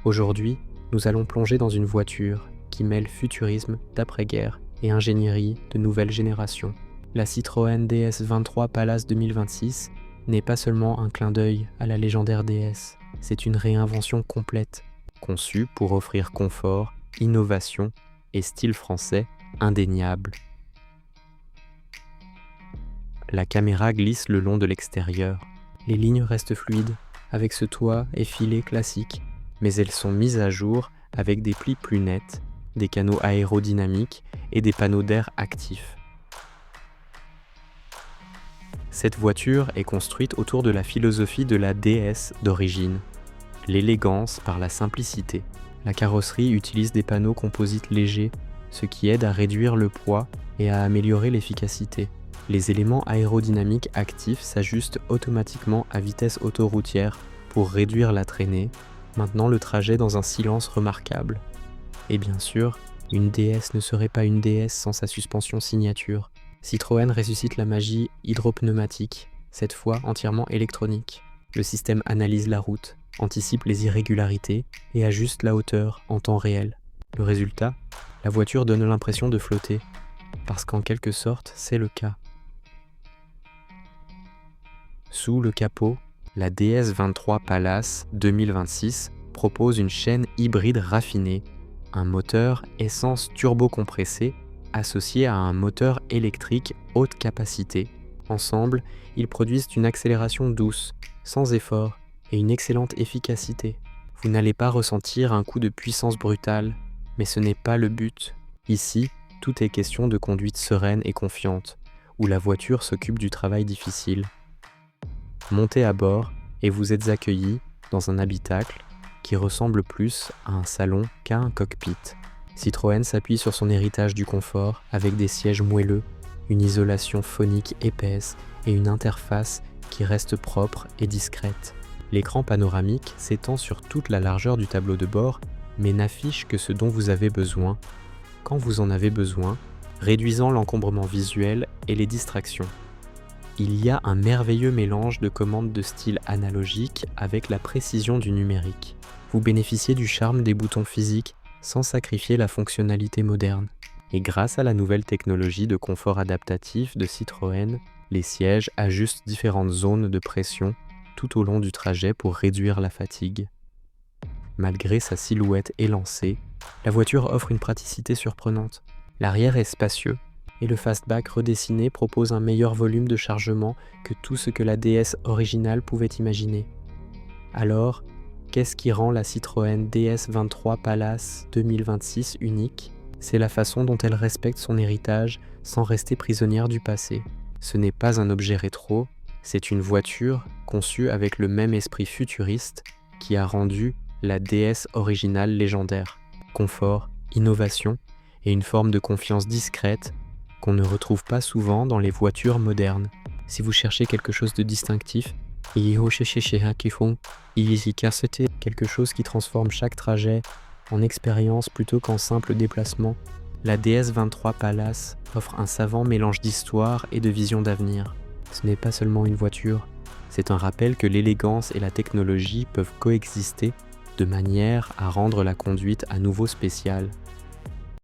Aujourd'hui, nous allons plonger dans une voiture qui mêle futurisme d'après-guerre et ingénierie de nouvelle génération. La Citroën DS 23 Palace 2026 n'est pas seulement un clin d'œil à la légendaire DS, c'est une réinvention complète, conçue pour offrir confort, innovation et style français indéniable. La caméra glisse le long de l'extérieur. Les lignes restent fluides, avec ce toit effilé classique, mais elles sont mises à jour avec des plis plus nets, des canaux aérodynamiques et des panneaux d'air actifs. Cette voiture est construite autour de la philosophie de la DS d'origine, l'élégance par la simplicité. La carrosserie utilise des panneaux composites légers, ce qui aide à réduire le poids et à améliorer l'efficacité. Les éléments aérodynamiques actifs s'ajustent automatiquement à vitesse autoroutière pour réduire la traînée, maintenant le trajet dans un silence remarquable. Et bien sûr, une DS ne serait pas une DS sans sa suspension signature. Citroën ressuscite la magie hydropneumatique, cette fois entièrement électronique. Le système analyse la route, anticipe les irrégularités et ajuste la hauteur en temps réel. Le résultat, la voiture donne l'impression de flotter, parce qu'en quelque sorte, c'est le cas. Sous le capot, la DS 23 Palace 2026 propose une chaîne hybride raffinée, un moteur essence turbo-compressé associé à un moteur électrique haute capacité. Ensemble, ils produisent une accélération douce, sans effort et une excellente efficacité. Vous n'allez pas ressentir un coup de puissance brutale, mais ce n'est pas le but. Ici, tout est question de conduite sereine et confiante, où la voiture s'occupe du travail difficile. Montez à bord et vous êtes accueillis dans un habitacle qui ressemble plus à un salon qu'à un cockpit. Citroën s'appuie sur son héritage du confort avec des sièges moelleux, une isolation phonique épaisse et une interface qui reste propre et discrète. L'écran panoramique s'étend sur toute la largeur du tableau de bord, mais n'affiche que ce dont vous avez besoin, quand vous en avez besoin, réduisant l'encombrement visuel et les distractions. Il y a un merveilleux mélange de commandes de style analogique avec la précision du numérique. Vous bénéficiez du charme des boutons physiques sans sacrifier la fonctionnalité moderne. Et grâce à la nouvelle technologie de confort adaptatif de Citroën, les sièges ajustent différentes zones de pression tout au long du trajet pour réduire la fatigue. Malgré sa silhouette élancée, la voiture offre une praticité surprenante. L'arrière est spacieux et le fastback redessiné propose un meilleur volume de chargement que tout ce que la DS originale pouvait imaginer. Alors, qu'est-ce qui rend la Citroën DS 23 Palace 2026 unique ? C'est la façon dont elle respecte son héritage sans rester prisonnière du passé. Ce n'est pas un objet rétro, c'est une voiture conçue avec le même esprit futuriste qui a rendu la DS originale légendaire. Confort, innovation et une forme de confiance discrète qu'on ne retrouve pas souvent dans les voitures modernes. Si vous cherchez quelque chose de distinctif, c'était quelque chose qui transforme chaque trajet en expérience plutôt qu'en simple déplacement. La DS 23 Palace offre un savant mélange d'histoire et de vision d'avenir. Ce n'est pas seulement une voiture, c'est un rappel que l'élégance et la technologie peuvent coexister de manière à rendre la conduite à nouveau spéciale.